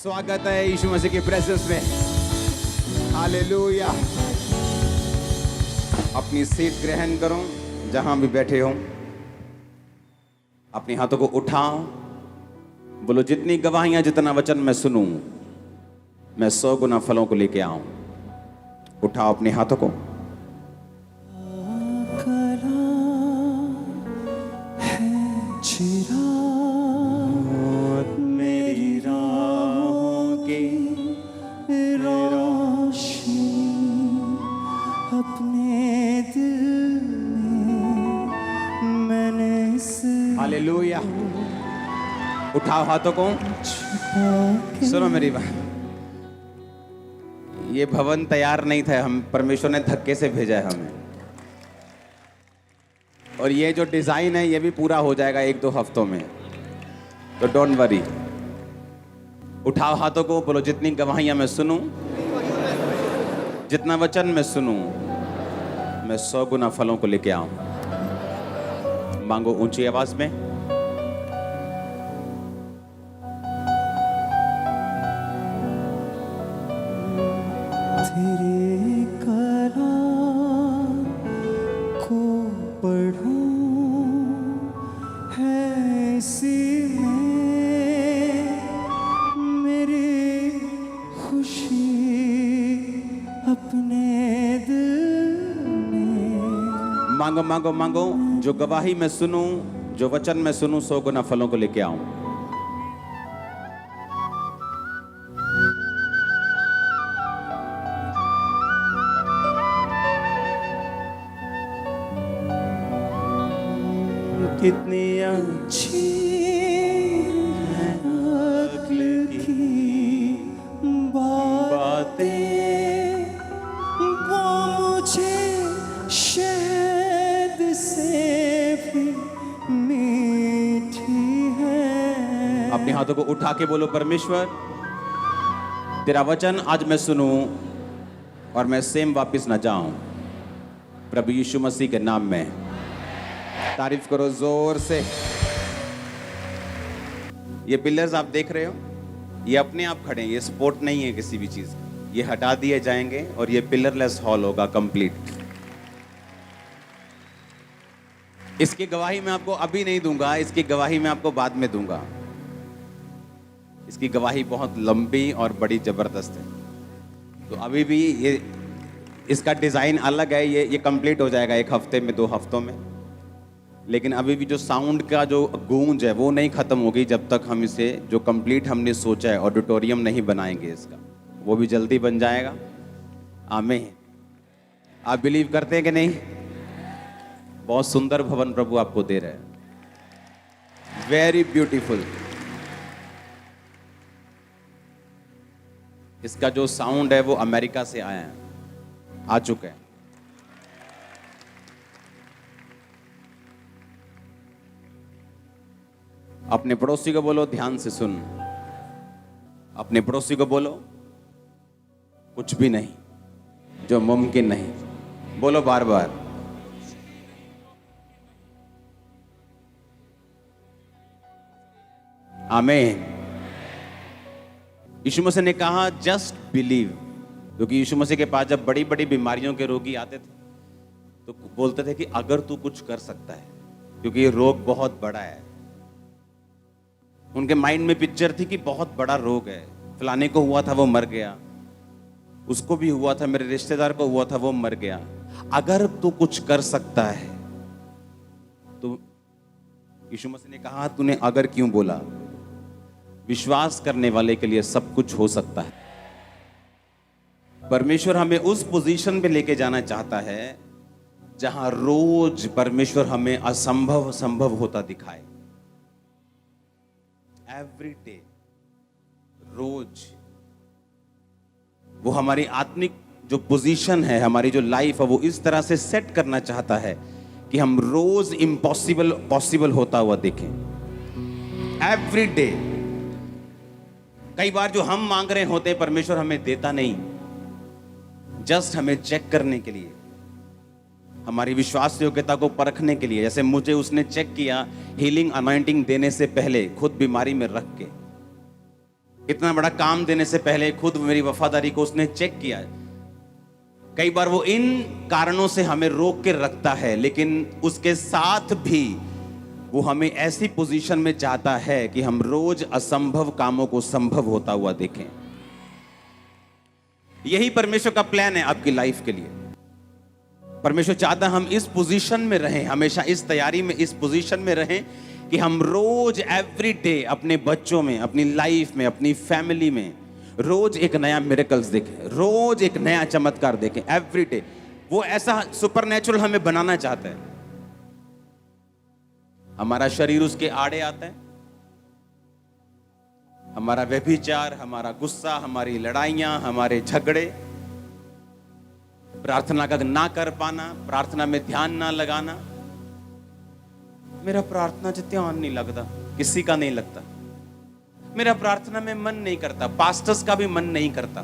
स्वागत है यीशु मसीह की प्रेजेंस में। हालेलुया। अपनी सीट ग्रहण करो जहां भी बैठे हो। अपने हाथों को उठाओ, बोलो जितनी गवाहियां, जितना वचन मैं सुनूं, मैं 100 गुना फलों को लेके आऊं। उठाओ अपने हाथों को। मेरी राहों की रोशनी अपने दिल में मैंने हालेलुया। उठाओ हाथों को। सुनो मेरी बात, ये भवन तैयार नहीं था, हम परमेश्वर ने धक्के से भेजा है हमें। और ये जो डिजाइन है ये भी पूरा हो जाएगा 1-2 हफ्तों में, तो डोंट वरी। उठाओ हाथों को, बोलो जितनी गवाहियां मैं सुनूं, जितना वचन मैं सुनूं, मैं 100 गुना फलों को लेके आऊं। मांगो ऊंची आवाज में। तेरे कलाम को पढ़ूं है इसी में मेरी खुशी अपने दिल में। मांगो मांगो मांगो, जो गवाही मैं सुनूं, जो वचन मैं सुनूं, 100 गुना फलों को लेके आऊं। कितनी अच्छी अक्ल की बातें वो मुझे शहद से भी मीठी है। अपने हाथों को उठा के बोलो, परमेश्वर तेरा वचन आज मैं सुनूं और मैं सेम वापस ना जाऊं। प्रभु यीशु मसीह के नाम में तारीफ करो जोर से। ये पिलर्स आप देख रहे हो, ये अपने आप खड़े हैं, ये सपोर्ट नहीं है किसी भी चीज की। ये हटा दिए जाएंगे और ये पिलरलेस हॉल होगा कंप्लीट। इसकी गवाही मैं आपको अभी नहीं दूंगा, इसकी गवाही मैं आपको बाद में दूंगा। इसकी गवाही बहुत लंबी और बड़ी जबरदस्त है। तो अभी भी ये इसका डिजाइन अलग है, ये कंप्लीट हो जाएगा 1 हफ्ते में, 2 हफ्तों में। लेकिन अभी भी जो साउंड का जो गूंज है वो नहीं खत्म होगी जब तक हम इसे, जो कंप्लीट हमने सोचा है, ऑडिटोरियम नहीं बनाएंगे इसका। वो भी जल्दी बन जाएगा। आमीन। आप बिलीव करते हैं कि नहीं? बहुत सुंदर भवन प्रभु आपको दे रहे हैं। Very beautiful. इसका जो साउंड है वो अमेरिका से आया है, आ चुका है। अपने पड़ोसी को बोलो ध्यान से सुन। अपने पड़ोसी को बोलो कुछ भी नहीं जो मुमकिन नहीं। बोलो बार बार। आमीन। यीशु मसीह ने कहा जस्ट बिलीव, क्योंकि यीशु मसीह के पास जब बड़ी बड़ी बीमारियों के रोगी आते थे तो बोलते थे कि अगर तू कुछ कर सकता है, क्योंकि ये रोग बहुत बड़ा है। उनके माइंड में पिक्चर थी कि बहुत बड़ा रोग है, फलाने को हुआ था वो मर गया, उसको भी हुआ था, मेरे रिश्तेदार को हुआ था वो मर गया। अगर तू कुछ कर सकता है तो यीशु मसीह ने कहा तूने अगर क्यों बोला? विश्वास करने वाले के लिए सब कुछ हो सकता है। परमेश्वर हमें उस पोजीशन पे लेके जाना चाहता है जहां रोज परमेश्वर हमें असंभव संभव होता दिखाए। एवरी डे, रोज वो हमारी आत्मिक जो पोजीशन है, हमारी जो लाइफ है, वो इस तरह से सेट करना चाहता है कि हम रोज इम्पॉसिबल पॉसिबल होता हुआ देखें। Every day. कई बार जो हम मांग रहे होते हैं परमेश्वर हमें देता नहीं, जस्ट हमें चेक करने के लिए, हमारी विश्वास योग्यता को परखने के लिए। जैसे मुझे उसने चेक किया हीलिंग अनॉइंटिंग देने से पहले, खुद बीमारी में रख के। इतना बड़ा काम देने से पहले खुद मेरी वफादारी को उसने चेक किया। कई बार वो इन कारणों से हमें रोक के रखता है, लेकिन उसके साथ भी वो हमें ऐसी पोजीशन में चाहता है कि हम रोज असंभव कामों को संभव होता हुआ देखें। यही परमेश्वर का प्लान है आपकी लाइफ के लिए। परमेश्वर चाहता है हम इस पोजीशन में रहें, हमेशा इस तैयारी में, इस पोजीशन में रहें कि हम रोज एवरी डे अपने बच्चों में, अपनी लाइफ में, अपनी फैमिली में रोज एक नया मिरेकल्स देखें, रोज एक नया चमत्कार देखें एवरी डे। वो ऐसा सुपरनेचुरल हमें बनाना चाहता है। हमारा शरीर उसके आड़े आता है, हमारा व्यभिचार, हमारा गुस्सा, हमारी लड़ाइयां, हमारे झगड़े, प्रार्थना का ना कर पाना, प्रार्थना में ध्यान ना लगाना। मेरा प्रार्थना च ध्यान नहीं लगता, किसी का नहीं लगता। मेरा प्रार्थना में मन नहीं करता, पास्टर्स का भी मन नहीं करता,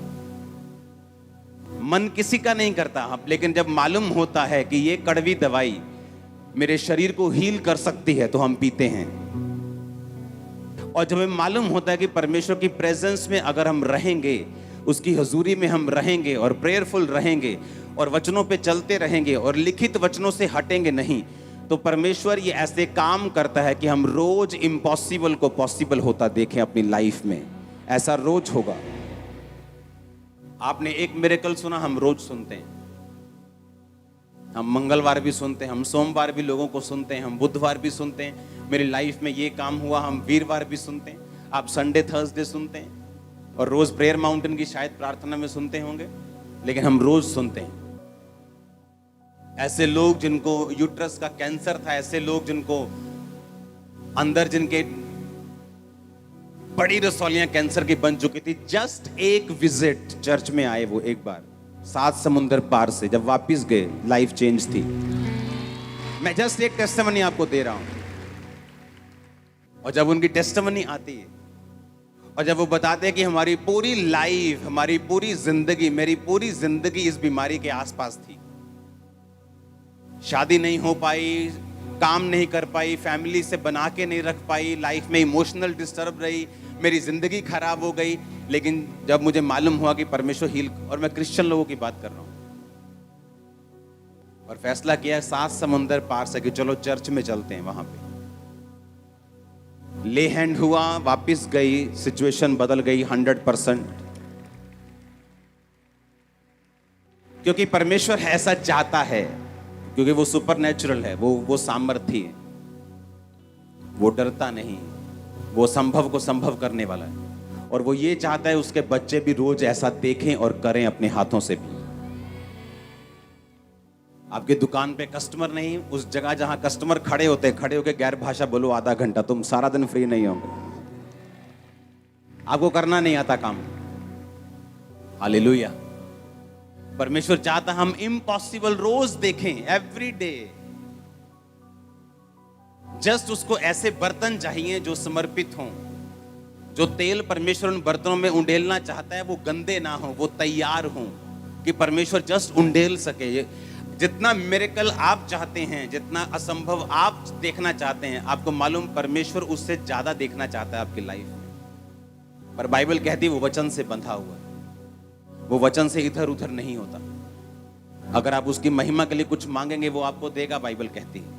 मन किसी का नहीं करता। लेकिन जब मालूम होता है कि ये कड़वी दवाई मेरे शरीर को हील कर सकती है तो हम पीते हैं। और जब हमें मालूम होता है कि परमेश्वर की प्रेजेंस में अगर हम रहेंगे, उसकी हजूरी में हम रहेंगे और प्रेयरफुल रहेंगे और वचनों पे चलते रहेंगे और लिखित वचनों से हटेंगे नहीं, तो परमेश्वर ये ऐसे काम करता है कि हम रोज इम्पॉसिबल को पॉसिबल होता देखें अपनी लाइफ में। ऐसा रोज होगा। आपने एक मिरेकल सुना, हम रोज सुनते हैं। हम मंगलवार भी सुनते हैं, हम सोमवार भी लोगों को सुनते हैं, हम बुधवार भी सुनते हैं मेरी लाइफ में ये काम हुआ, हम वीरवार भी सुनते हैं, आप संडे थर्सडे सुनते हैं और रोज प्रेयर माउंटेन की शायद प्रार्थना में सुनते होंगे, लेकिन हम रोज सुनते हैं। ऐसे लोग जिनको यूट्रस का कैंसर था, ऐसे लोग जिनको अंदर जिनके बड़ी रसौलियां कैंसर की बन चुकी थी, जस्ट एक विजिट चर्च में आए वो एक बार 7 समुंदर पार से, जब वापिस गए लाइफ चेंज थी। मैं जस्ट एक टेस्टिमनी आपको दे रहा हूं। और जब उनकी टेस्टिमनी आती है और जब वो बताते हैं कि हमारी पूरी लाइफ, हमारी पूरी जिंदगी, मेरी पूरी जिंदगी इस बीमारी के आसपास थी, शादी नहीं हो पाई, काम नहीं कर पाई, फैमिली से बना के नहीं रख पाई, लाइफ में इमोशनल डिस्टर्ब रही, मेरी जिंदगी खराब हो गई। लेकिन जब मुझे मालूम हुआ कि परमेश्वर हील, और मैं क्रिश्चियन लोगों की बात कर रहा हूं, और फैसला किया 7 समुंदर पार से कि चलो चर्च में चलते हैं। वहां पे ले हैंड हुआ, वापिस गई, सिचुएशन बदल गई 100%। क्योंकि परमेश्वर ऐसा चाहता है, क्योंकि वो सुपरनेचुरल है, वो सामर्थी है, वो डरता नहीं, वो संभव को संभव करने वाला है। और वो ये चाहता है उसके बच्चे भी रोज ऐसा देखें और करें अपने हाथों से भी। आपके दुकान पे कस्टमर नहीं, उस जगह जहां कस्टमर खड़े होते, खड़े होकर गैर भाषा बोलो आधा घंटा, तुम सारा दिन फ्री नहीं होंगे। आपको करना नहीं आता काम। हालेलुया। परमेश्वर चाहता हम इम्पॉसिबल रोज देखें एवरी डे। जस्ट उसको ऐसे बर्तन चाहिए जो समर्पित हों, जो तेल परमेश्वर उन बर्तनों में उंडेलना चाहता है वो गंदे ना हो, वो तैयार हों कि परमेश्वर जस्ट उंडेल सके। जितना मिरेकल आप चाहते हैं, जितना असंभव आप देखना चाहते हैं, आपको मालूम परमेश्वर उससे ज्यादा देखना चाहता है आपकी लाइफ में। पर बाइबल कहती है वो वचन से बंधा हुआ है, वो वचन से इधर उधर नहीं होता। अगर आप उसकी महिमा के लिए कुछ मांगेंगे वो आपको देगा, बाइबल कहती है।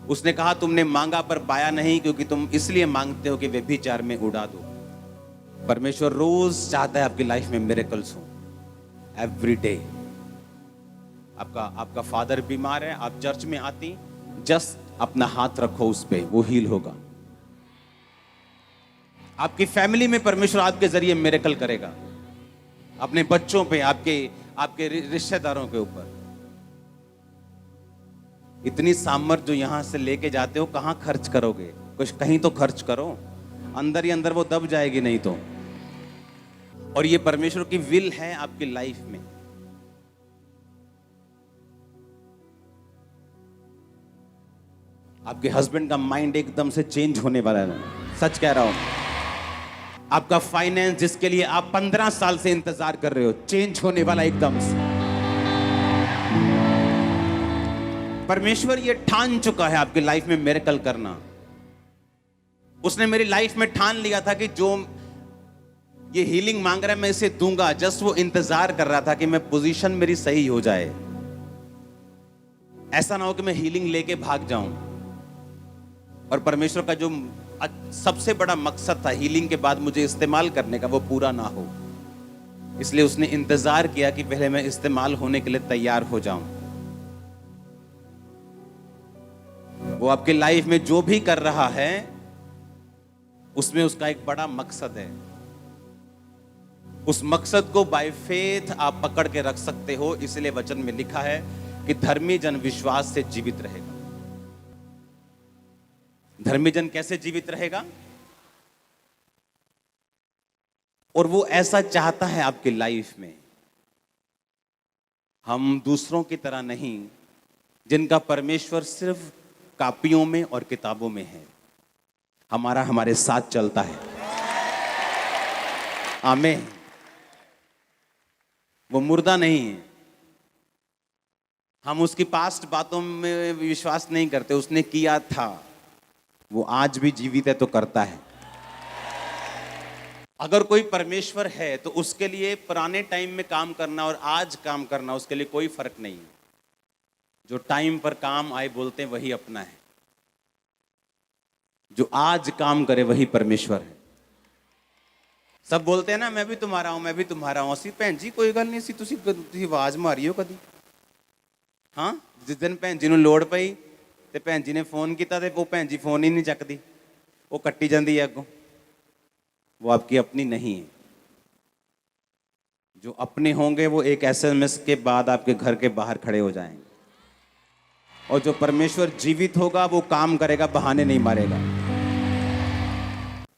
उसने कहा तुमने मांगा पर पाया नहीं, क्योंकि तुम इसलिए मांगते हो कि व्यभिचार में उड़ा दो। परमेश्वर रोज चाहता है आपकी लाइफ में मिरेकल्स हो एवरी डे। आपका फादर बीमार है, आप चर्च में आती, जस्ट अपना हाथ रखो उस पे, वो हील होगा। आपकी फैमिली में परमेश्वर आपके जरिए मिरेकल करेगा, अपने बच्चों पे, आपके रिश्तेदारों के ऊपर। इतनी सामर्थ जो यहां से लेके जाते हो कहां खर्च करोगे? कुछ कहीं तो खर्च करो, अंदर ही अंदर वो दब जाएगी नहीं तो। और ये परमेश्वर की विल है आपकी लाइफ में। आपके हस्बैंड का माइंड एकदम से चेंज होने वाला है, सच कह रहा हूं। आपका फाइनेंस जिसके लिए आप 15 साल से इंतजार कर रहे हो, चेंज होने वाला एकदम से। परमेश्वर ये ठान चुका है आपकी लाइफ में मिरेकल करना। उसने मेरी लाइफ में ठान लिया था कि जो ये हीलिंग मांग रहा है, मैं इसे दूंगा। जस्ट वो इंतजार कर रहा था कि मैं पोजीशन मेरी सही हो जाए। ऐसा ना हो कि मैं हीलिंग लेके भाग जाऊं और परमेश्वर का जो सबसे बड़ा मकसद था हीलिंग के बाद मुझे इस्तेमाल करने का, वो पूरा ना हो। इसलिए उसने इंतजार किया कि पहले मैं इस्तेमाल होने के लिए तैयार हो जाऊं। वो आपके लाइफ में जो भी कर रहा है उसमें उसका एक बड़ा मकसद है। उस मकसद को बाय फेथ आप पकड़ के रख सकते हो। इसलिए वचन में लिखा है कि धर्मी जन विश्वास से जीवित रहेगा। धर्मी जन कैसे जीवित रहेगा? और वो ऐसा चाहता है आपकी लाइफ में। हम दूसरों की तरह नहीं, जिनका परमेश्वर सिर्फ कापियों में और किताबों में है। हमारा हमारे साथ चलता है। आमीन। वो मुर्दा नहीं है। हम उसकी पास्ट बातों में विश्वास नहीं करते। उसने किया था, वो आज भी जीवित है तो करता है। अगर कोई परमेश्वर है तो उसके लिए पुराने टाइम में काम करना और आज काम करना उसके लिए कोई फर्क नहीं है। जो टाइम पर काम आए बोलते हैं वही अपना है। जो आज काम करे वही परमेश्वर है। सब बोलते हैं ना, मैं भी तुम्हारा हूं, मैं भी तुम्हारा हूं। असी भैन जी कोई गल नहीं सी, तुसी आवाज मारियो कदी। हाँ, जिस दिन भैन जी ਨੂੰ ਲੋੜ ਪਈ ਤੇ ਭੈਣ ਜੀ ਨੇ फोन किया ਤੇ ਉਹ ਭੈਣ जी फोन ही नहीं ਚੱਕਦੀ, ਉਹ ਕੱਟੀ ਜਾਂਦੀ है ਅੱਗੋਂ। वो आपकी अपनी नहीं है। जो अपने होंगे वो एक SMS के बाद आपके घर के बाहर खड़े हो जाएंगे। और जो परमेश्वर जीवित होगा वो काम करेगा, बहाने नहीं मारेगा।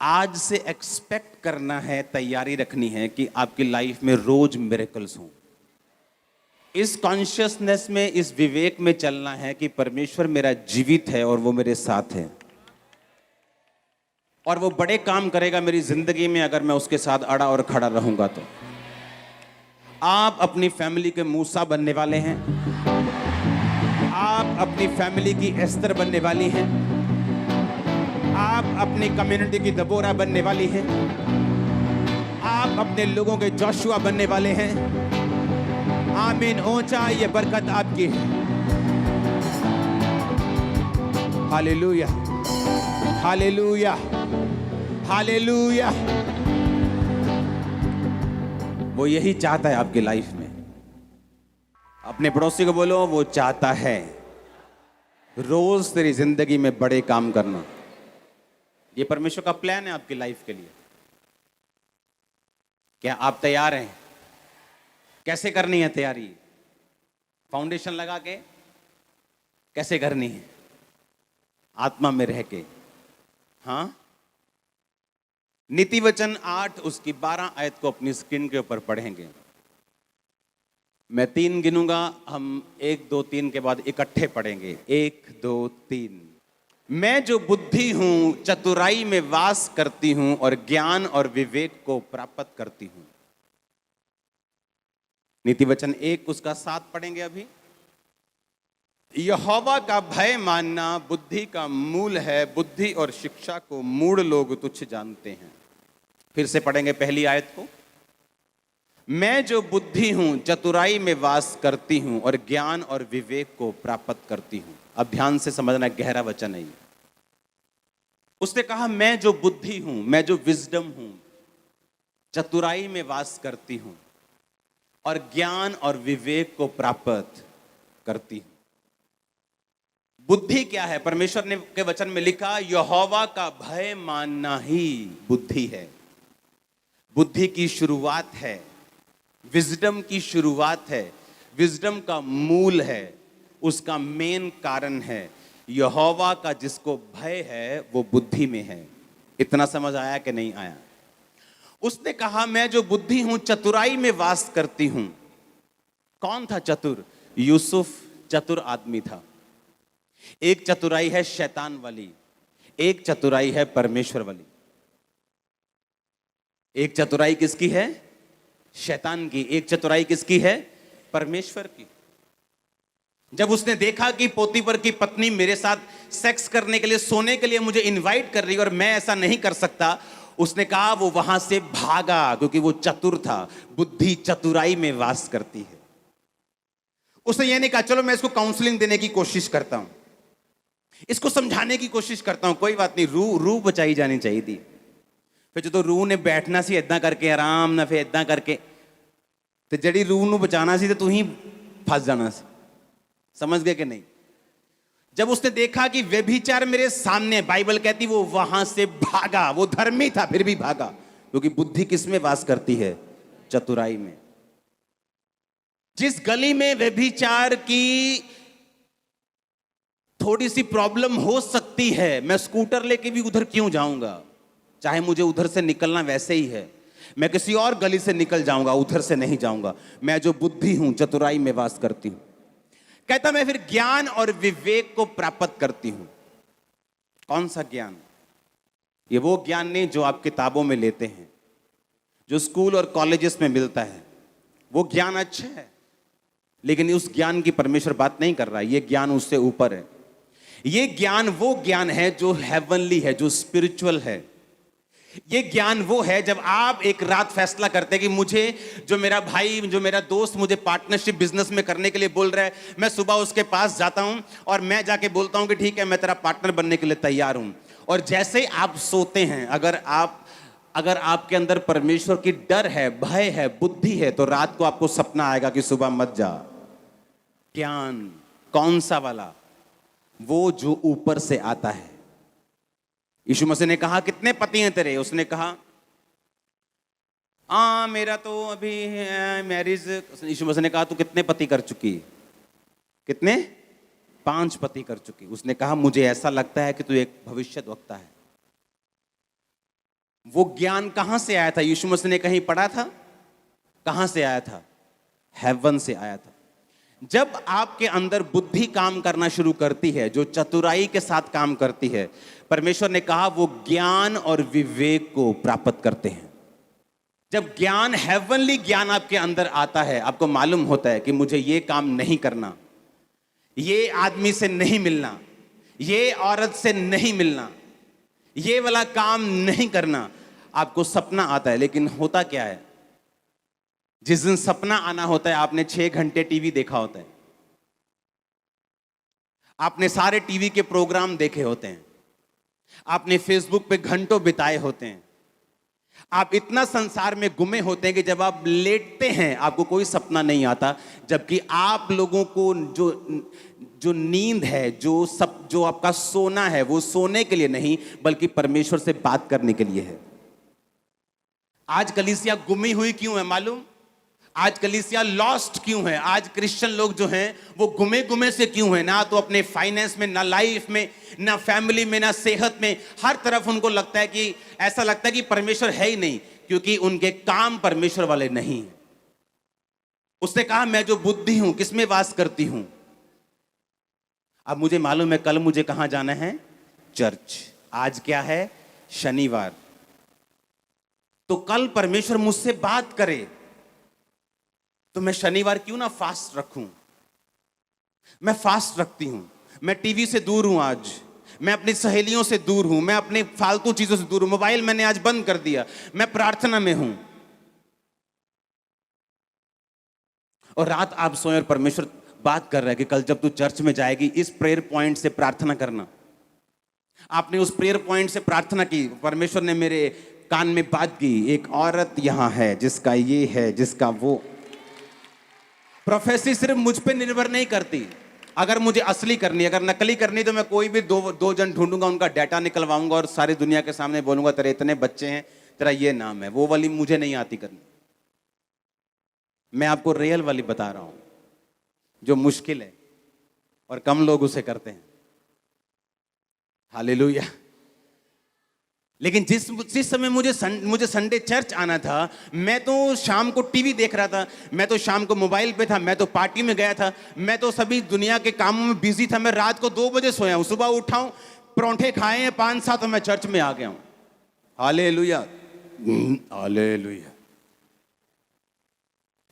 आज से एक्सपेक्ट करना है, तैयारी रखनी है कि आपकी लाइफ में रोज मिरेकल्स हों। इस कॉन्शियसनेस में, इस विवेक में चलना है कि परमेश्वर मेरा जीवित है और वो मेरे साथ है और वो बड़े काम करेगा मेरी जिंदगी में अगर मैं उसके साथ अड़ा और खड़ा रहूंगा। तो आप अपनी फैमिली के मूसा बनने वाले हैं। आप अपनी फैमिली की एस्तर बनने वाली हैं। आप अपनी कम्युनिटी की दबोरा बनने वाली हैं। आप अपने लोगों के जोशुआ बनने वाले हैं। आमीन। ऊंचा ये बरकत आपकी है। Hallelujah, hallelujah, hallelujah. वो यही चाहता है आपकी लाइफ में। अपने पड़ोसी को बोलो, वो चाहता है रोज तेरी जिंदगी में बड़े काम करना। ये परमेश्वर का प्लान है आपकी लाइफ के लिए। क्या आप तैयार हैं? कैसे करनी है तैयारी? फाउंडेशन लगा के कैसे करनी है? आत्मा में रह के। हाँ, नीति वचन 8 उसकी 12 आयत को अपनी स्क्रीन के ऊपर पढ़ेंगे। मैं 3 गिनूंगा, हम 1 2 3 के बाद इकट्ठे पढ़ेंगे। 1 2 3। मैं जो बुद्धि हूं चतुराई में वास करती हूं और ज्ञान और विवेक को प्राप्त करती हूं। नीति वचन 1 उसका 7 पढ़ेंगे अभी। यहोवा का भय मानना बुद्धि का मूल है। बुद्धि और शिक्षा को मूढ़ लोग तुच्छ जानते हैं। फिर से पढ़ेंगे पहली आयत को। मैं जो बुद्धि हूं चतुराई में वास करती हूं और ज्ञान और विवेक को प्राप्त करती हूं। अब ध्यान से समझना, गहरा वचन है ये। उसने कहा मैं जो बुद्धि हूं, मैं जो विजडम हूं, चतुराई में वास करती हूं और ज्ञान और विवेक को प्राप्त करती हूं। बुद्धि क्या है? परमेश्वर ने के वचन में लिखा, यहोवा का भय मानना ही बुद्धि है। बुद्धि की शुरुआत है, विजडम की शुरुआत है, विजडम का मूल है, उसका मेन कारण है। यहोवा का जिसको भय है वो बुद्धि में है। इतना समझ आया कि नहीं आया? उसने कहा मैं जो बुद्धि हूं चतुराई में वास करती हूं। कौन था चतुर? यूसुफ चतुर आदमी था। एक चतुराई है शैतान वाली, एक चतुराई है परमेश्वर वाली। एक चतुराई किसकी है? शैतान की। एक चतुराई किसकी है? परमेश्वर की। जब उसने देखा कि पोतीफर की पत्नी मेरे साथ सेक्स करने के लिए, सोने के लिए मुझे इनवाइट कर रही है और मैं ऐसा नहीं कर सकता, उसने कहा वो वहां से भागा क्योंकि वो चतुर था। बुद्धि चतुराई में वास करती है। उसने ये नहीं कहा चलो मैं इसको काउंसलिंग देने की कोशिश करता हूं, इसको समझाने की कोशिश करता हूं, कोई बात नहीं, रूह बचाई जानी चाहिए थी। फिर जो रूह ने बैठना सी इदा करके आराम ना, फिर इदा करके ਤੇ ਜਿਹੜੀ रूह ਨੂੰ बचाना सी तो तू ही फंस जाना सी। समझ गए कि नहीं? जब उसने देखा कि व्यभिचार मेरे सामने, बाइबल कहती वो वहां से भागा। वो धर्मी था फिर भी भागा, क्योंकि बुद्धि किस में वास करती है? चतुराई में। जिस गली में व्यभिचार की थोड़ी सी प्रॉब्लम हो सकती है, मैं स्कूटर लेके भी उधर क्यों जाऊंगा? चाहे मुझे उधर से निकलना वैसे ही है, मैं किसी और गली से निकल जाऊंगा, उधर से नहीं जाऊंगा। मैं जो बुद्धि हूं चतुराई में वास करती हूं। कहता मैं फिर ज्ञान और विवेक को प्राप्त करती हूं। कौन सा ज्ञान? ये वो ज्ञान नहीं जो आप किताबों में लेते हैं, जो स्कूल और कॉलेजेस में मिलता है। वो ज्ञान अच्छा है, लेकिन उस ज्ञान की परमेश्वर बात नहीं कर रहा है। ये ज्ञान उससे ऊपर है। ये ज्ञान वो ज्ञान है जो हेवनली है, जो स्पिरिचुअल है। ये ज्ञान वो है जब आप एक रात फैसला करते हैं कि मुझे, जो मेरा भाई, जो मेरा दोस्त मुझे पार्टनरशिप बिजनेस में करने के लिए बोल रहा है, मैं सुबह उसके पास जाता हूं और मैं जाके बोलता हूं कि ठीक है मैं तेरा पार्टनर बनने के लिए तैयार हूं। और जैसे ही आप सोते हैं, अगर आपके अंदर परमेश्वर की डर है, भय है, बुद्धि है, तो रात को आपको सपना आएगा कि सुबह मत जा। ज्ञान कौन सा वाला? वो जो ऊपर से आता है। यीशु मसीह ने कहा कितने पति हैं तेरे? उसने कहा मेरा तो अभी मैरिज। यीशु मसीह ने कहा तू कितने पति कर चुकी? कितने? 5 पति कर चुकी। उसने कहा मुझे ऐसा लगता है कि तू एक भविष्यद्वक्ता है। वो ज्ञान कहां से आया था? यीशु मसीह ने कहीं पढ़ा था? कहां से आया था? हेवन से आया था। जब आपके अंदर बुद्धि काम करना शुरू करती है, जो चतुराई के साथ काम करती है, परमेश्वर ने कहा वो ज्ञान और विवेक को प्राप्त करते हैं। जब ज्ञान, हेवनली ज्ञान आपके अंदर आता है, आपको मालूम होता है कि मुझे ये काम नहीं करना, ये आदमी से नहीं मिलना, ये औरत से नहीं मिलना, ये वाला काम नहीं करना। आपको सपना आता है, लेकिन होता क्या है? जिस दिन सपना आना होता है, आपने 6 घंटे टीवी देखा होता है, आपने सारे टीवी के प्रोग्राम देखे होते हैं, आपने फेसबुक पे घंटों बिताए होते हैं, आप इतना संसार में गुमे होते हैं कि जब आप लेटते हैं आपको कोई सपना नहीं आता। जबकि आप लोगों को जो नींद है, जो आपका सोना है, वो सोने के लिए नहीं बल्कि परमेश्वर से बात करने के लिए है। आज कलीसिया गुमी हुई क्यों है मालूम? आज कलीसिया लॉस्ट क्यों है? आज क्रिश्चियन लोग जो हैं वो गुमे गुमे से क्यों हैं? ना तो अपने फाइनेंस में, ना लाइफ में, ना फैमिली में, ना सेहत में। हर तरफ उनको लगता है कि, ऐसा लगता है कि परमेश्वर है ही नहीं, क्योंकि उनके काम परमेश्वर वाले नहीं हैं। उसने कहा मैं जो बुद्धि हूं किसमें वास करती हूं? अब मुझे मालूम है कल मुझे कहां जाना है? चर्च। आज क्या है? शनिवार। तो कल परमेश्वर मुझसे बात करे तो मैं शनिवार क्यों ना फास्ट रखूं? मैं फास्ट रखती हूं। मैं टीवी से दूर हूं आज, मैं अपनी सहेलियों से दूर हूं, मैं अपने फालतू चीजों से दूर हूं, मोबाइल मैंने आज बंद कर दिया, मैं प्रार्थना में हूं। और रात आप सोए और परमेश्वर बात कर रहा है कि कल जब तू चर्च में जाएगी इस प्रेयर पॉइंट से प्रार्थना करना। आपने उस प्रेयर पॉइंट से प्रार्थना की, परमेश्वर ने मेरे कान में बात की, एक औरत यहां है जिसका ये है, जिसका वो। प्रोफेसी सिर्फ मुझ पे निर्भर नहीं करती। अगर मुझे असली करनी, अगर नकली करनी, तो मैं कोई भी दो जन ढूंढूंगा, उनका डाटा निकलवाऊंगा और सारी दुनिया के सामने बोलूंगा तेरे इतने बच्चे हैं, तेरा ये नाम है। वो वाली मुझे नहीं आती करनी। मैं आपको रियल वाली बता रहा हूं, जो मुश्किल है और कम लोग उसे करते हैं। हालेलुया। लेकिन जिस समय मुझे संडे चर्च आना था, मैं तो शाम को टीवी देख रहा था, मैं तो शाम को मोबाइल पे था, मैं तो पार्टी में गया था, मैं तो सभी दुनिया के कामों में बिजी था। मैं रात को 2 बजे सोया हूं, सुबह उठा हूं, परोंठे खाए हैं 5-7 और मैं चर्च में आ गया हूं। Hallelujah, hallelujah.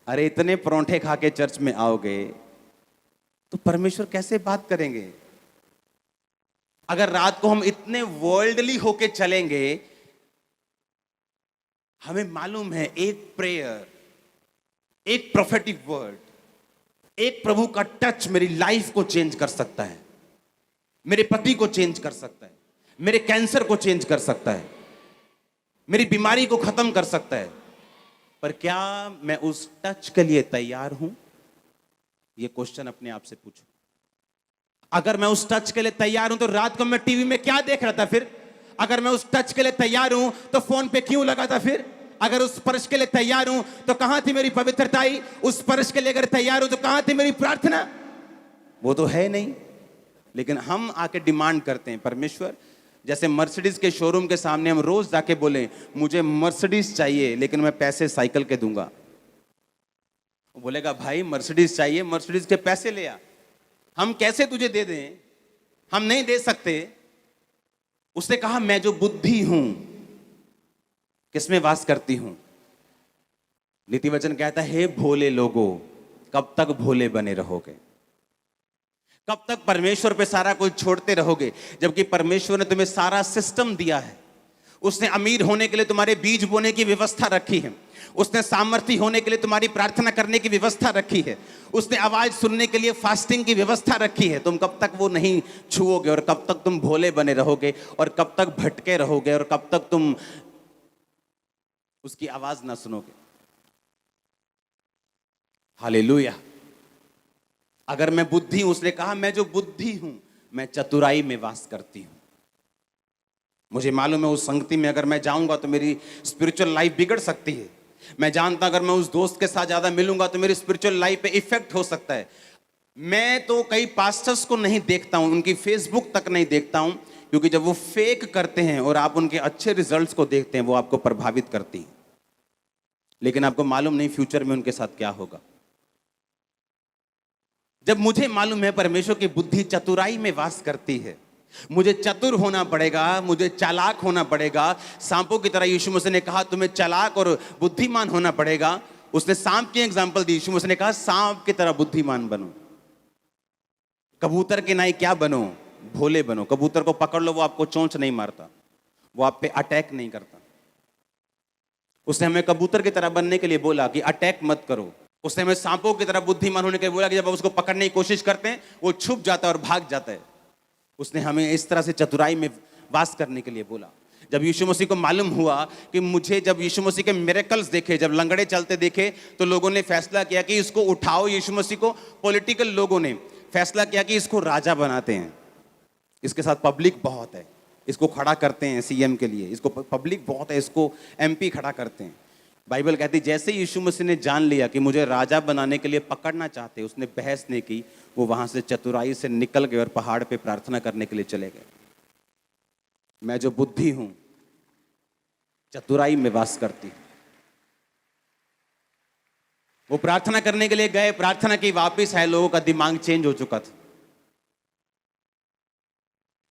अरे इतने परोंठे खा के चर्च में आओगे तो परमेश्वर कैसे बात करेंगे? अगर रात को हम इतने वर्ल्डली होके चलेंगे हमें मालूम है एक प्रेयर, एक प्रोफेटिक वर्ड, एक प्रभु का टच मेरी लाइफ को चेंज कर सकता है, मेरे पति को चेंज कर सकता है, मेरे कैंसर को चेंज कर सकता है, मेरी बीमारी को खत्म कर सकता है। पर क्या मैं उस टच के लिए तैयार हूं? यह क्वेश्चन अपने आप से पूछो। अगर मैं उस टच के लिए तैयार हूं तो रात को मैं टीवी में क्या देख रहा था फिर? अगर मैं उस टच के लिए तैयार हूं तो फोन पे क्यों लगा था फिर? अगर उस स्पर्श के लिए तैयार हूं तो कहां थी मेरी पवित्रताई? उस स्पर्श के लिए अगर तैयार हूं तो कहां थी मेरी प्रार्थना? वो तो है नहीं। लेकिन हम आके डिमांड करते हैं, परमेश्वर, जैसे मर्सिडीज के शोरूम के सामने हम रोज जाके बोले मुझे मर्सिडीज चाहिए लेकिन मैं पैसे साइकिल के दूंगा। वो बोलेगा भाई मर्सिडीज चाहिए, मर्सिडीज के पैसे ले आ। हम कैसे तुझे दे दें? हम नहीं दे सकते। उसने कहा मैं जो बुद्धि हूं किसमें वास करती हूं? नीति वचन कहता है, हे भोले लोगों, कब तक भोले बने रहोगे? कब तक परमेश्वर पे सारा कुछ छोड़ते रहोगे? जबकि परमेश्वर ने तुम्हें सारा सिस्टम दिया है। उसने अमीर होने के लिए तुम्हारे बीज बोने की व्यवस्था रखी है। उसने सामर्थ्य होने के लिए तुम्हारी प्रार्थना करने की व्यवस्था रखी है। उसने आवाज सुनने के लिए फास्टिंग की व्यवस्था रखी है। तुम कब तक वो नहीं छुओगे? और कब तक तुम भोले बने रहोगे? और कब तक भटके रहोगे? और कब तक तुम उसकी आवाज ना सुनोगे? हालेलुया। अगर मैं बुद्धि हूं, उसने कहा मैं जो बुद्धि हूं मैं चतुराई में वास करती हूं। मुझे मालूम है उस संगति में अगर मैं जाऊंगा तो मेरी स्पिरिचुअल लाइफ बिगड़ सकती है। मैं जानता अगर मैं उस दोस्त के साथ ज्यादा मिलूंगा तो मेरी स्पिरिचुअल लाइफ पे इफेक्ट हो सकता है। मैं तो कई पास्टर्स को नहीं देखता हूं, उनकी फेसबुक तक नहीं देखता हूं, क्योंकि जब वो फेक करते हैं और आप उनके अच्छे रिजल्ट्स को देखते हैं वो आपको प्रभावित करती है, लेकिन आपको मालूम नहीं फ्यूचर में उनके साथ क्या होगा। जब मुझे मालूम है परमेश्वर की बुद्धि चतुराई में वास करती है, मुझे चतुर होना पड़ेगा, मुझे चालाक होना पड़ेगा। सांपों की तरह यीशु मसीह ने कहा तुम्हें चालाक और बुद्धिमान होना पड़ेगा। उसने सांप की एग्जांपल दी। यीशु मसीह ने कहा सांप की तरह बुद्धिमान बनो। कबूतर के नाई क्या बनो? भोले बनो। कबूतर को पकड़ लो, वो आपको चोंच नहीं मारता, वो आप पे अटैक नहीं करता। उसने हमें कबूतर की तरह बनने के लिए बोला कि अटैक मत करो। उसने हमें सांपों की तरह बुद्धिमान होने के लिए बोला कि जब आप उसको पकड़ने की कोशिश करते हैं वो छुप जाता है और भाग जाता है। उसने हमें इस तरह से चतुराई में वास करने के लिए बोला। जब यीशु मसीह को मालूम हुआ कि मुझे, जब यीशु मसीह के मिरेकल्स देखे, जब लंगड़े चलते देखे, तो लोगों ने फैसला किया कि इसको उठाओ। यीशु मसीह को पॉलिटिकल लोगों ने फैसला किया कि इसको राजा बनाते हैं, इसके साथ पब्लिक बहुत है, इसको खड़ा करते हैं सीएम के लिए, इसको पब्लिक बहुत है, इसको एमपी खड़ा करते हैं। बाइबल कहती जैसे यीशु मसीह ने जान लिया कि मुझे राजा बनाने के लिए पकड़ना चाहते, उसने बहस नहीं की, वो वहां से चतुराई से निकल गए और पहाड़ पे प्रार्थना करने के लिए चले गए। मैं जो बुद्धि हूं चतुराई में वास करती हूं। वो प्रार्थना करने के लिए गए, प्रार्थना की, वापिस आए, लोगों का दिमाग चेंज हो चुका था।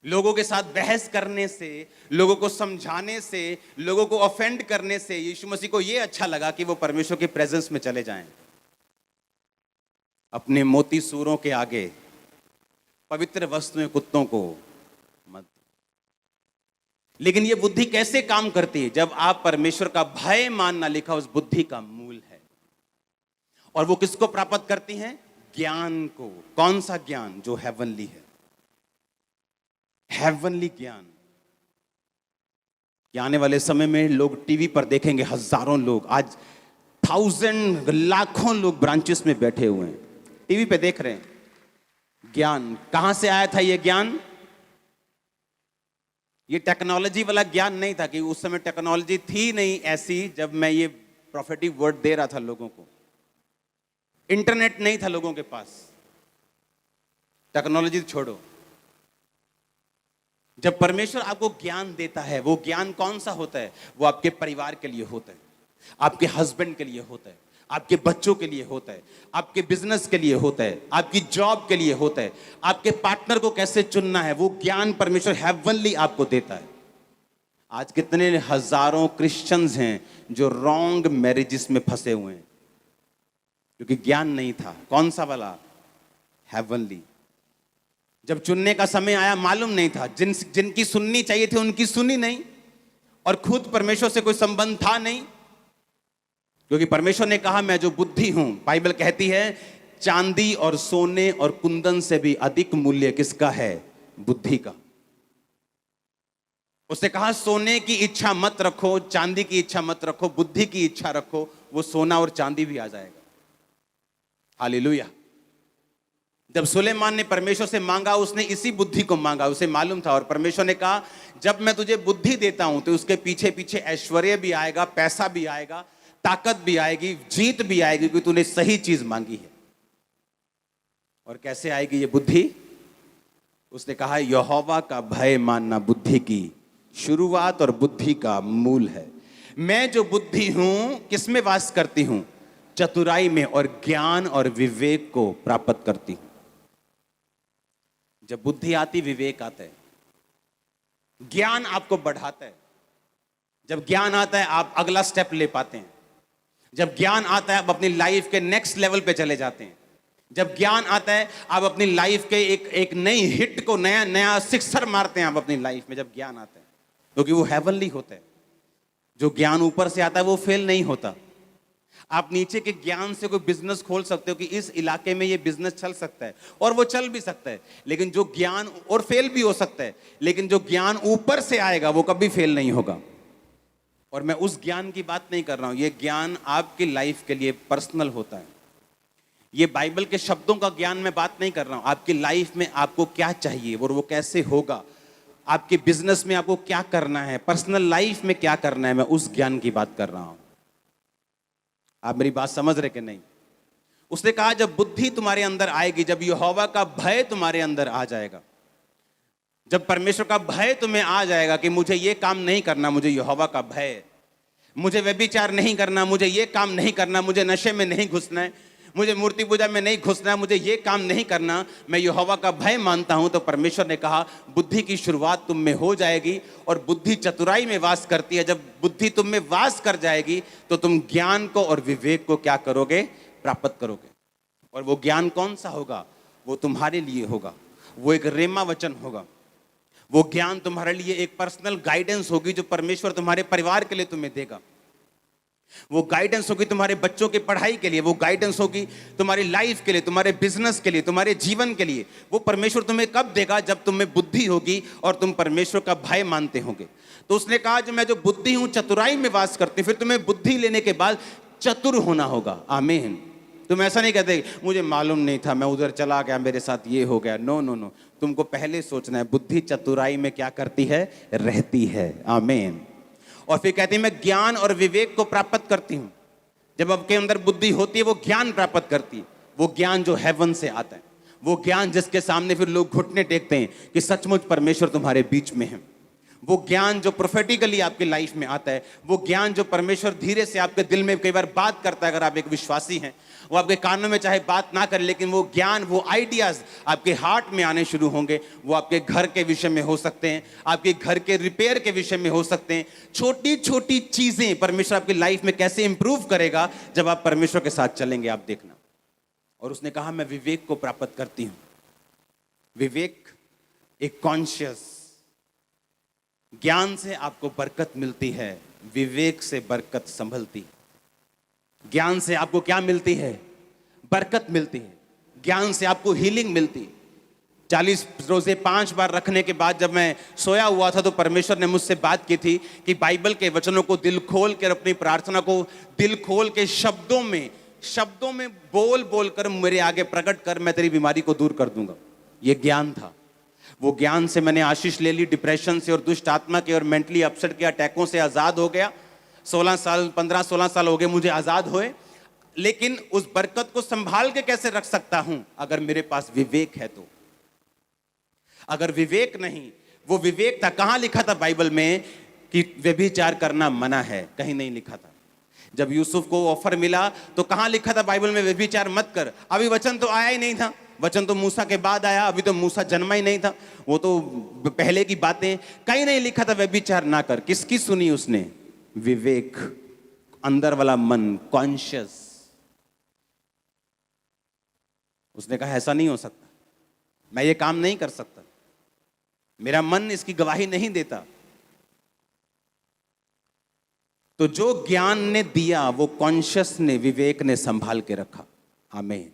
लोगों के साथ बहस करने से, लोगों को समझाने से, लोगों को ऑफेंड करने से यीशु मसीह को यह अच्छा लगा कि वो परमेश्वर के प्रेजेंस में चले जाएं। अपने मोती सूरों के आगे पवित्र वस्तुएं कुत्तों को मत। लेकिन ये बुद्धि कैसे काम करती है? जब आप परमेश्वर का भय मानना लिखा उस बुद्धि का मूल है। और वो किसको प्राप्त करती हैं? ज्ञान को। कौन सा ज्ञान? जो हेवनली है, हेवनली ज्ञान। कि आने वाले समय में लोग टीवी पर देखेंगे, हजारों लोग, आज 1000 लाखों लोग ब्रांचेस में बैठे हुए हैं, टीवी पे देख रहे हैं। ज्ञान कहां से आया था? ये ज्ञान, ये टेक्नोलॉजी वाला ज्ञान नहीं था, कि उस समय टेक्नोलॉजी थी नहीं ऐसी जब मैं ये प्रोफेटिक वर्ड दे रहा था लोगों को। इंटरनेट नहीं था लोगों के पास। टेक्नोलॉजी छोड़ो। जब परमेश्वर आपको ज्ञान देता है, वो ज्ञान कौन सा होता है? वो आपके परिवार के लिए होता है, आपके हस्बैंड के लिए होता है, आपके बच्चों के लिए होता है, आपके बिजनेस के लिए होता है, आपकी जॉब के लिए होता है, आपके पार्टनर को कैसे चुनना है, वो ज्ञान परमेश्वर हेवनली आपको देता है। आज कितने हजारों क्रिश्चियंस हैं जो रॉन्ग मैरिजेस में फंसे हुए हैं, क्योंकि ज्ञान नहीं था। कौन सा वाला? हेवनली। जब चुनने का समय आया मालूम नहीं था, जिनकी सुननी चाहिए थी उनकी सुनी नहीं, और खुद परमेश्वर से कोई संबंध था नहीं, क्योंकि परमेश्वर ने कहा मैं जो बुद्धि हूं, बाइबल कहती है चांदी और सोने और कुंदन से भी अधिक मूल्य किसका है? बुद्धि का। उसने कहा सोने की इच्छा मत रखो, चांदी की इच्छा मत रखो, बुद्धि की इच्छा रखो, वो सोना और चांदी भी आ जाएगा। हालेलुया। जब सुलेमान ने परमेश्वर से मांगा, उसने इसी बुद्धि को मांगा, उसे मालूम था। और परमेश्वर ने कहा जब मैं तुझे बुद्धि देता हूं तो उसके पीछे पीछे ऐश्वर्य भी आएगा, पैसा भी आएगा, ताकत भी आएगी, जीत भी आएगी, क्योंकि तूने सही चीज मांगी है। और कैसे आएगी ये बुद्धि? उसने कहा यहोवा का भय मानना बुद्धि की शुरुआत और बुद्धि का मूल है। मैं जो बुद्धि हूं किसमें वास करती हूं? चतुराई में, और ज्ञान और विवेक को प्राप्त करती हूं। जब बुद्धि आती, विवेक आता है, ज्ञान आपको बढ़ाता है। जब ज्ञान आता है आप अगला स्टेप ले पाते हैं। जब ज्ञान आता है आप अपनी लाइफ के नेक्स्ट लेवल पे चले जाते हैं। जब ज्ञान आता है आप अपनी लाइफ के एक नई हिट को, नया नया सिक्सर मारते हैं आप अपनी लाइफ में। जब ज्ञान आता है, क्योंकि वो हेवनली होता है। जो ज्ञान ऊपर से आता है वो फेल नहीं होता। आप नीचे के ज्ञान से कोई बिजनेस खोल सकते हो कि इस इलाके में ये बिजनेस चल सकता है, और वो चल भी सकता है, लेकिन जो ज्ञान, और फेल भी हो सकता है, लेकिन जो ज्ञान ऊपर से आएगा वो कभी फेल नहीं होगा। और मैं उस ज्ञान की बात नहीं कर रहा हूं, ये ज्ञान आपकी लाइफ के लिए पर्सनल होता है। ये बाइबल के शब्दों का ज्ञान मैं बात नहीं कर रहा हूं। आपकी लाइफ में आपको क्या चाहिए और वो कैसे होगा, आपके बिजनेस में आपको क्या करना है, पर्सनल लाइफ में क्या करना है, मैं उस ज्ञान की बात कर रहा हूं। आप मेरी बात समझ रहे कि नहीं? उसने कहा जब बुद्धि तुम्हारे अंदर आएगी, जब यहोवा का भय तुम्हारे अंदर आ जाएगा, जब परमेश्वर का भय तुम्हें आ जाएगा कि मुझे ये काम नहीं करना, मुझे यहोवा का भय है, मुझे व्यभिचार नहीं करना, मुझे ये काम नहीं करना, मुझे नशे में नहीं घुसना है, मुझे मूर्ति पूजा में नहीं घुसना है, मुझे ये काम नहीं करना, मैं यहोवा का भय मानता हूं, तो परमेश्वर ने कहा बुद्धि की शुरुआत तुम में हो जाएगी। और बुद्धि चतुराई में वास करती है। जब बुद्धि तुम में वास कर जाएगी तो तुम ज्ञान को और विवेक को क्या करोगे? प्राप्त करोगे। और वो ज्ञान कौन सा होगा? वो तुम्हारे लिए होगा, वो एक रेमा वचन होगा। वो ज्ञान तुम्हारे लिए एक पर्सनल गाइडेंस होगी जो परमेश्वर तुम्हारे परिवार के लिए तुम्हें देगा। वो गाइडेंस होगी तुम्हारे बच्चों की पढ़ाई के लिए, वो गाइडेंस होगी तुम्हारी लाइफ के लिए, तुम्हारे बिजनेस के लिए, तुम्हारे जीवन के लिए। वो परमेश्वर तुम्हें कब देगा? जब तुम में बुद्धि होगी और तुम परमेश्वर का भय मानते होगे। तो उसने कहा जो मैं जो बुद्धि हूं चतुराई में वास करती हूं। फिर तुम्हें बुद्धि लेने के बाद चतुर होना होगा। आमीन। तुम ऐसा नहीं कहते मुझे मालूम नहीं था, मैं उधर चला गया, मेरे साथ ये हो गया। नो नो नो, तुमको पहले सोचना है बुद्धि चतुराई में क्या करती है? रहती है। आमीन। और फिर कहती है मैं ज्ञान और विवेक को प्राप्त करती हूं। जब आपके अंदर बुद्धि होती है वो ज्ञान प्राप्त करती है। वो ज्ञान जो हेवन से आता है, वो ज्ञान जिसके सामने फिर लोग घुटने टेकते हैं कि सचमुच परमेश्वर तुम्हारे बीच में है। वो ज्ञान जो प्रोफेटिकली आपकी लाइफ में आता है, वो ज्ञान जो परमेश्वर धीरे से आपके दिल में कई बार बात करता है। अगर आप एक विश्वासी हैं, वो आपके कानों में चाहे बात ना करे, लेकिन वो ज्ञान, वो आइडियाज आपके हार्ट में आने शुरू होंगे। वो आपके घर के विषय में हो सकते हैं, आपके घर के रिपेयर के विषय में हो सकते हैं। छोटी छोटी चीजें परमेश्वर आपकी लाइफ में कैसे इंप्रूव करेगा जब आप परमेश्वर के साथ चलेंगे, आप देखना। और उसने कहा मैं विवेक को प्राप्त करती हूं। विवेक एक कॉन्शियस, ज्ञान से आपको बरकत मिलती है, विवेक से बरकत संभलती। ज्ञान से आपको क्या मिलती है? बरकत मिलती है। ज्ञान से आपको हीलिंग मिलती। 40 रोजे 5 बार रखने के बाद जब मैं सोया हुआ था तो परमेश्वर ने मुझसे बात की थी कि बाइबल के वचनों को दिल खोल कर, अपनी प्रार्थना को दिल खोल के शब्दों में बोल बोल कर मेरे आगे प्रकट कर, मैं तेरी बीमारी को दूर कर दूंगा। ये ज्ञान था। वो ज्ञान से मैंने आशीष ले ली, डिप्रेशन से और दुष्ट आत्मा के और मेंटली अपसेट के अटैकों से आजाद हो गया। 15-16 साल हो गए मुझे आजाद हुए। लेकिन उस बरकत को संभाल के कैसे रख सकता हूं? अगर मेरे पास विवेक है तो। अगर विवेक नहीं, वो विवेक था, कहां लिखा था बाइबल में कि व्यभिचार करना मना है? कहीं नहीं लिखा था। जब यूसुफ को ऑफर मिला तो कहां लिखा था बाइबल में व्यभिचार मत कर? अभी वचन तो आया ही नहीं था, वचन तो मूसा के बाद आया, अभी तो मूसा जन्मा ही नहीं था, वो तो पहले की बातें। कहीं नहीं लिखा था व्यभिचार ना कर। किसकी सुनी उसने? विवेक, अंदर वाला मन, कॉन्शियस। उसने कहा ऐसा नहीं हो सकता, मैं ये काम नहीं कर सकता, मेरा मन इसकी गवाही नहीं देता। तो जो ज्ञान ने दिया वो कॉन्शियस ने, विवेक ने संभाल के रखा। आमीन।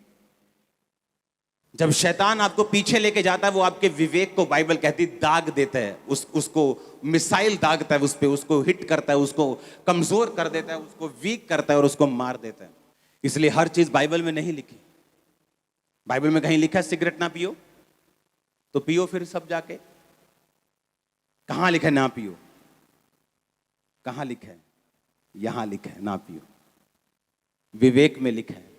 जब शैतान आपको पीछे लेके जाता है, वो आपके विवेक को, बाइबल कहती, दाग देता है, उसको मिसाइल दागता है, उस पे उसको हिट करता है, उसको कमजोर कर देता है, उसको वीक करता है और उसको मार देता है। इसलिए हर चीज बाइबल में नहीं लिखी। बाइबल में कहीं लिखा है सिगरेट ना पियो, तो पियो फिर सब जाके। कहां लिखा है ना पियो? कहां लिखा है? यहां लिखा है ना पियो। विवेक में लिखा है।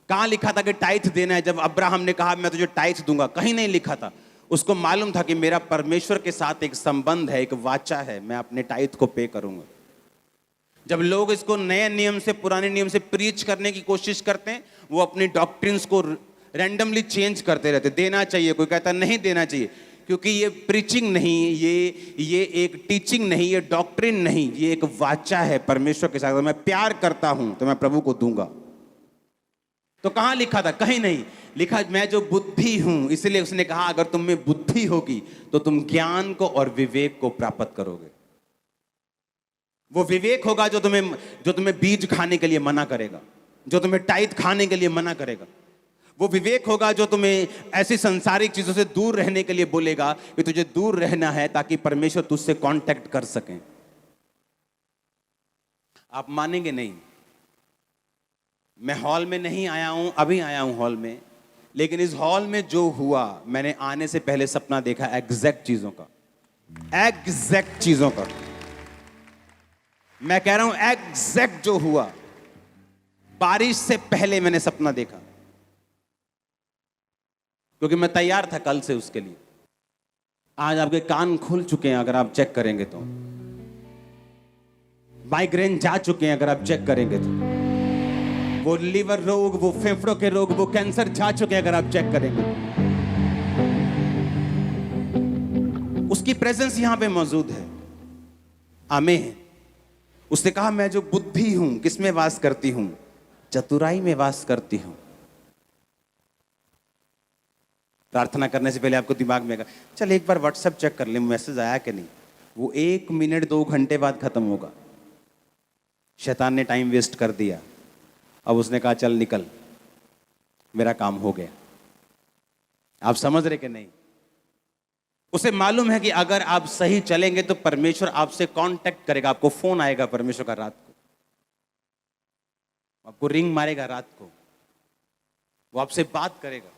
कहां लिखा था कि टाइथ देना है? जब अब्राहम ने कहा मैं तुझे टाइथ दूंगा, कहीं नहीं लिखा था। उसको मालूम था कि मेरा परमेश्वर के साथ एक संबंध है, एक वाचा है, मैं अपने टाइथ को पे करूंगा। जब लोग इसको नए नियम से, पुराने नियम से प्रीच करने की कोशिश करते हैं, वो अपनी डॉक्ट्रिन्स को रैंडमली चेंज करते रहते। देना चाहिए, कोई कहता नहीं देना चाहिए, क्योंकि ये प्रीचिंग नहीं, ये एक टीचिंग नहीं, ये डॉक्ट्रिन नहीं, ये एक वाचा है परमेश्वर के साथ। अगर मैं प्यार करता हूं तो मैं प्रभु को दूंगा। तो कहां लिखा था? कहीं नहीं लिखा। मैं जो बुद्धि हूं, इसलिए उसने कहा अगर तुम में बुद्धि होगी तो तुम ज्ञान को और विवेक को प्राप्त करोगे। वो विवेक होगा जो तुम्हें बीज खाने के लिए मना करेगा, जो तुम्हें टाइट खाने के लिए मना करेगा। वो विवेक होगा जो तुम्हें ऐसी संसारिक चीजों से दूर रहने के लिए बोलेगा कि तुझे दूर रहना है ताकि परमेश्वर तुझसे कांटेक्ट कर सके। आप मानेंगे नहीं, मैं हॉल में नहीं आया हूं, अभी आया हूं हॉल में, लेकिन इस हॉल में जो हुआ, मैंने आने से पहले सपना देखा एग्जैक्ट चीजों का, एग्जैक्ट चीजों का। मैं कह रहा हूं एग्जैक्ट जो हुआ, बारिश से पहले मैंने सपना देखा, क्योंकि मैं तैयार था कल से उसके लिए। आज आपके कान खुल चुके हैं अगर आप चेक करेंगे तो, माइग्रेन जा चुके हैं अगर आप चेक करेंगे तो, वो लीवर रोग, वो फेफड़ों के रोग, वो कैंसर जा चुके हैं अगर आप चेक करेंगे। उसकी प्रेजेंस यहां पे मौजूद है। आमीन। उसने कहा मैं जो बुद्धि हूं, किसमें वास करती हूं? चतुराई में वास करती हूं। प्रार्थना करने से पहले आपको दिमाग में आएगा चल एक बार व्हाट्सएप चेक कर ले, मैसेज आया कि नहीं। वो 1 मिनट 2 घंटे बाद खत्म होगा। शैतान ने टाइम वेस्ट कर दिया। अब उसने कहा चल निकल, मेरा काम हो गया। आप समझ रहे कि नहीं? उसे मालूम है कि अगर आप सही चलेंगे तो परमेश्वर आपसे कांटेक्ट करेगा। आपको फोन आएगा परमेश्वर का रात को, आपको रिंग मारेगा रात को, वो आपसे बात करेगा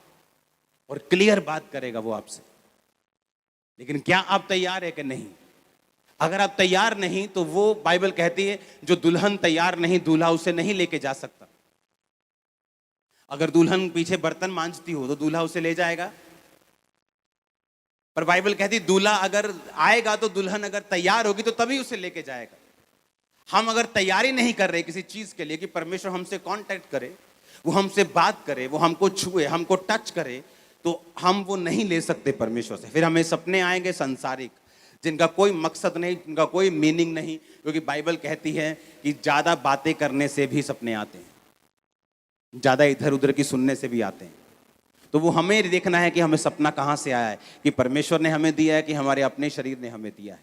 और क्लियर बात करेगा वो आपसे। लेकिन क्या आप तैयार है कि नहीं? अगर आप तैयार नहीं तो वो, बाइबल कहती है जो दुल्हन तैयार नहीं, दूल्हा उसे नहीं लेके जा सकता। अगर दुल्हन पीछे बर्तन मांजती हो तो दूल्हा उसे ले जाएगा, पर बाइबल कहती दूल्हा अगर आएगा तो दुल्हन अगर तैयार होगी तो तभी उसे लेके जाएगा। हम अगर तैयारी नहीं कर रहे किसी चीज के लिए कि परमेश्वर हमसे कांटेक्ट करे, वो हमसे बात करे, वो हमको छुए, हमको टच करे, तो हम वो नहीं ले सकते परमेश्वर से। फिर हमें सपने आएंगे संसारिक, जिनका कोई मकसद नहीं, जिनका कोई मीनिंग नहीं, क्योंकि बाइबल कहती है कि ज्यादा बातें करने से भी सपने आते हैं, ज्यादा इधर उधर की सुनने से भी आते हैं। तो वो हमें देखना है कि हमें सपना कहां से आया है, कि परमेश्वर ने हमें दिया है कि हमारे अपने शरीर ने हमें दिया है।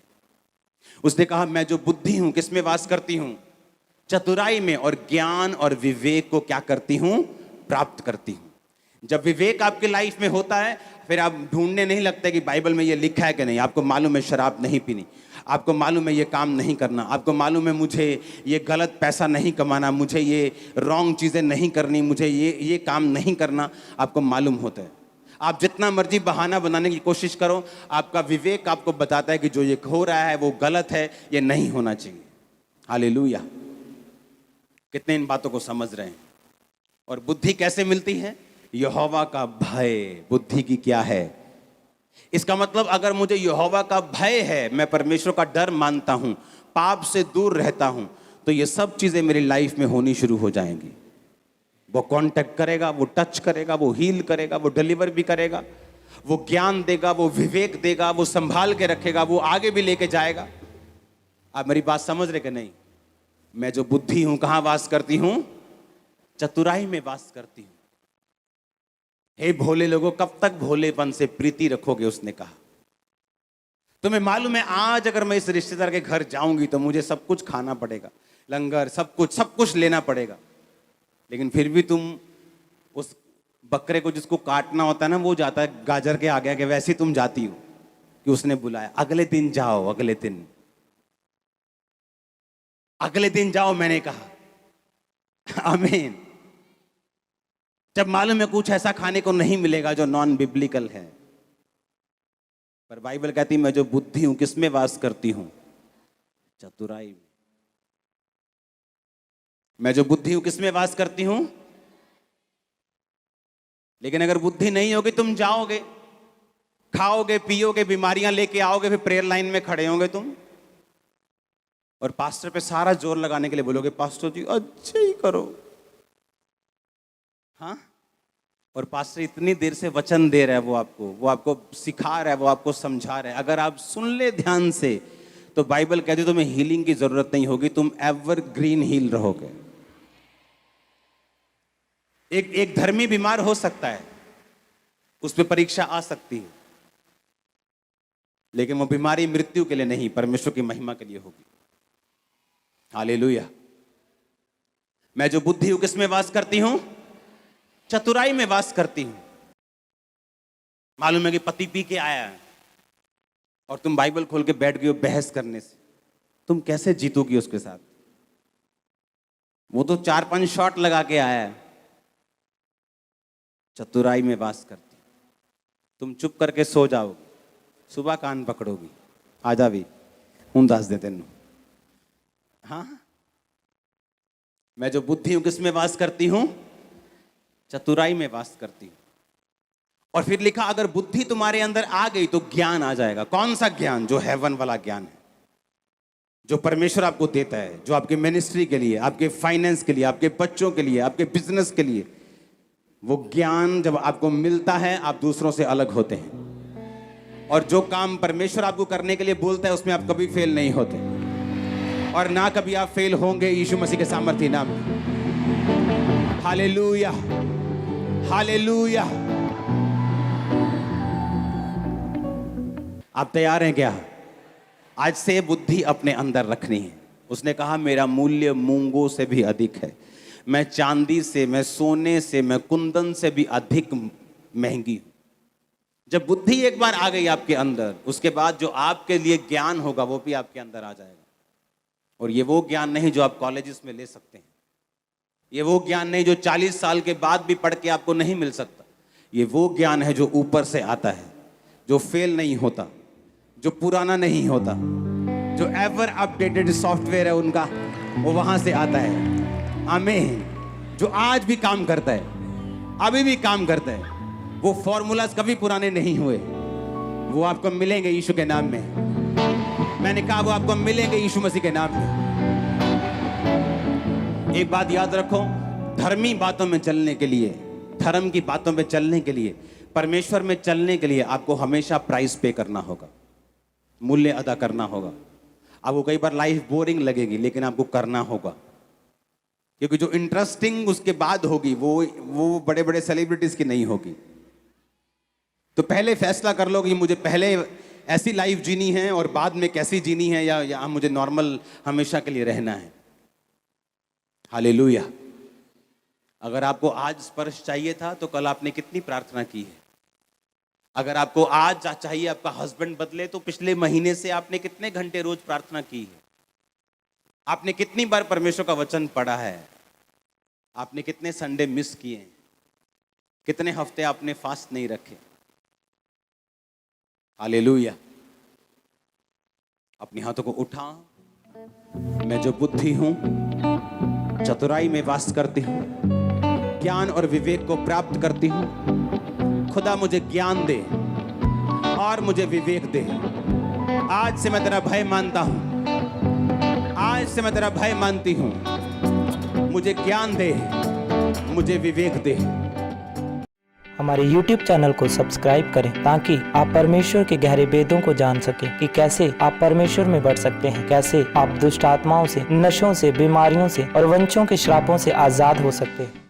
उसने कहा मैं जो बुद्धि हूं, किसमें वास करती हूं? चतुराई में, और ज्ञान और विवेक को क्या करती हूं? प्राप्त करती हूं। जब विवेक आपके लाइफ में होता है, फिर आप ढूंढने नहीं लगते कि बाइबल में ये लिखा है कि नहीं। आपको मालूम है शराब नहीं पीनी, आपको मालूम है ये काम नहीं करना, आपको मालूम है मुझे ये गलत पैसा नहीं कमाना, मुझे ये रॉन्ग चीज़ें नहीं करनी, मुझे ये काम नहीं करना, आपको मालूम होता है। आप जितना मर्जी बहाना बनाने की कोशिश करो, आपका विवेक आपको बताता है कि जो ये हो रहा है वो गलत है, ये नहीं होना चाहिए। हालेलुया। कितने इन बातों को समझ रहे हैं? और बुद्धि कैसे मिलती है? यहोवा का भय बुद्धि की क्या है? इसका मतलब अगर मुझे यहोवा का भय है, मैं परमेश्वर का डर मानता हूं, पाप से दूर रहता हूं, तो ये सब चीजें मेरी लाइफ में होनी शुरू हो जाएंगी। वो कांटेक्ट करेगा, वो टच करेगा, वो हील करेगा, वो डिलीवर भी करेगा, वो ज्ञान देगा, वो विवेक देगा, वो संभाल के रखेगा, वो आगे भी लेके जाएगा। आप मेरी बात समझ रहे कि नहीं? मैं जो बुद्धि हूं, कहां वास करती हूं? चतुराई में वास करती हूं। हे भोले लोगों, कब तक भोलेपन से प्रीति रखोगे? उसने कहा तुम्हें मालूम है आज अगर मैं इस रिश्तेदार के घर जाऊंगी तो मुझे सब कुछ खाना पड़ेगा, लंगर सब कुछ लेना पड़ेगा, लेकिन फिर भी तुम उस बकरे को जिसको काटना होता है ना, वो जाता है गाजर के आगे आगे, वैसे तुम जाती हो कि उसने बुलाया, अगले दिन जाओ, अगले दिन जाओ मैंने कहा। आमीन। जब मालूम है कुछ ऐसा खाने को नहीं मिलेगा जो नॉन बिब्लिकल है, पर बाइबल कहती मैं जो बुद्धि हूं किसमें वास करती हूं? चतुराई में। मैं जो बुद्धि हूं किसमें वास करती हूं? लेकिन अगर बुद्धि नहीं होगी, तुम जाओगे, खाओगे, पियोगे, बीमारियां लेके आओगे, फिर प्रेयर लाइन में खड़े होंगे तुम और पास्टर पे सारा जोर लगाने के लिए बोलोगे, पास्टर जी अच्छे ही करो। हाँ, और पास्टर इतनी देर से वचन दे रहा है, वो आपको सिखा रहा है, वो आपको समझा रहा है। अगर आप सुन ले ध्यान से तो बाइबल कहती है तुम्हें हीलिंग की जरूरत नहीं होगी, तुम एवरग्रीन हील रहोगे। एक धर्मी बीमार हो सकता है, उस पर परीक्षा आ सकती है, लेकिन वो बीमारी मृत्यु के लिए नहीं, परमेश्वर की महिमा के लिए होगी। हालेलुया। मैं जो बुद्धि हूं किसमें वास करती हूं? चतुराई में वास करती हूं। मालूम है कि पति पी के आया है और तुम बाइबल खोल के बैठ गई हो बहस करने से, तुम कैसे जीतोगी उसके साथ? वो तो 4-5 शॉट लगा के आया है। चतुराई में वास करती, तुम चुप करके सो जाओगे, सुबह कान पकड़ोगी, आ जा भी हूं दस दे तेन। हाँ, मैं जो बुद्धि हूं किसमें वास करती हूं? चतुराई में वास करती हूं। और फिर लिखा अगर बुद्धि तुम्हारे अंदर आ गई तो ज्ञान आ जाएगा। कौन सा ज्ञान? जो हेवन वाला ज्ञान है, जो परमेश्वर आपको देता है, जो आपके मिनिस्ट्री के लिए, आपके फाइनेंस के लिए, आपके बच्चों के लिए, आपके बिजनेस के लिए। वो ज्ञान जब आपको मिलता है आप दूसरों से अलग होते हैं। और जो काम परमेश्वर आपको करने के लिए बोलता है उसमें आप कभी फेल नहीं होते, और ना कभी आप फेल होंगे यीशु मसीह के सामर्थ्य नाम में। Hallelujah, hallelujah. आप तैयार हैं क्या? आज से बुद्धि अपने अंदर रखनी है। उसने कहा मेरा मूल्य मूंगों से भी अधिक है, मैं चांदी से, मैं सोने से, मैं कुंदन से भी अधिक महंगी हूं। जब बुद्धि एक बार आ गई आपके अंदर, उसके बाद जो आपके लिए ज्ञान होगा वो भी आपके अंदर आ जाएगा। और ये वो ज्ञान नहीं जो आप कॉलेजेस में ले सकते हैं, ये वो ज्ञान नहीं जो 40 साल के बाद भी पढ़ के आपको नहीं मिल सकता। ये वो ज्ञान है जो ऊपर से आता है, जो फेल नहीं होता, जो पुराना नहीं होता, जो एवर अपडेटेड सॉफ्टवेयर है उनका, वो वहां से आता है। आमीन। जो आज भी काम करता है, अभी भी काम करता है। वो फॉर्मूलाज कभी पुराने नहीं हुए, वो आपको मिलेंगे यीशु के नाम में। मैंने कहा वो आपको मिलेंगे यीशु मसीह के नाम में। एक बात याद रखो, धर्मी बातों में चलने के लिए, धर्म की बातों में चलने के लिए, परमेश्वर में चलने के लिए आपको हमेशा प्राइस पे करना होगा, मूल्य अदा करना होगा। आपको कई बार लाइफ बोरिंग लगेगी, लेकिन आपको करना होगा, क्योंकि जो इंटरेस्टिंग उसके बाद होगी वो बड़े बड़े सेलिब्रिटीज की नहीं होगी। तो पहले फैसला कर लो कि मुझे पहले ऐसी लाइफ जीनी है और बाद में कैसी जीनी है, या मुझे नॉर्मल हमेशा के लिए रहना है। हालेलुया। अगर आपको आज स्पर्श चाहिए था तो कल आपने कितनी प्रार्थना की है? अगर आपको आज चाहिए आपका हस्बैंड बदले तो पिछले महीने से आपने कितने घंटे रोज प्रार्थना की है? आपने कितनी बार परमेश्वर का वचन पढ़ा है? आपने कितने संडे मिस किए? कितने हफ्ते आपने फास्ट नहीं रखे? हालेलुया। अपने हाथों को उठा। मैं जो बुद्धि हूं चतुराई में वास करती हूं, ज्ञान और विवेक को प्राप्त करती हूं। खुदा मुझे ज्ञान दे और मुझे विवेक दे। आज से मैं तेरा भय मानता हूं, आज से मैं तेरा भय मानती हूं। मुझे ज्ञान दे, मुझे विवेक दे। हमारे YouTube चैनल को सब्सक्राइब करें ताकि आप परमेश्वर के गहरे वेदों को जान सकें कि कैसे आप परमेश्वर में बढ़ सकते हैं, कैसे आप दुष्ट आत्माओं से, नशों से, बीमारियों से और वंशों के श्रापों से आजाद हो सकते हैं।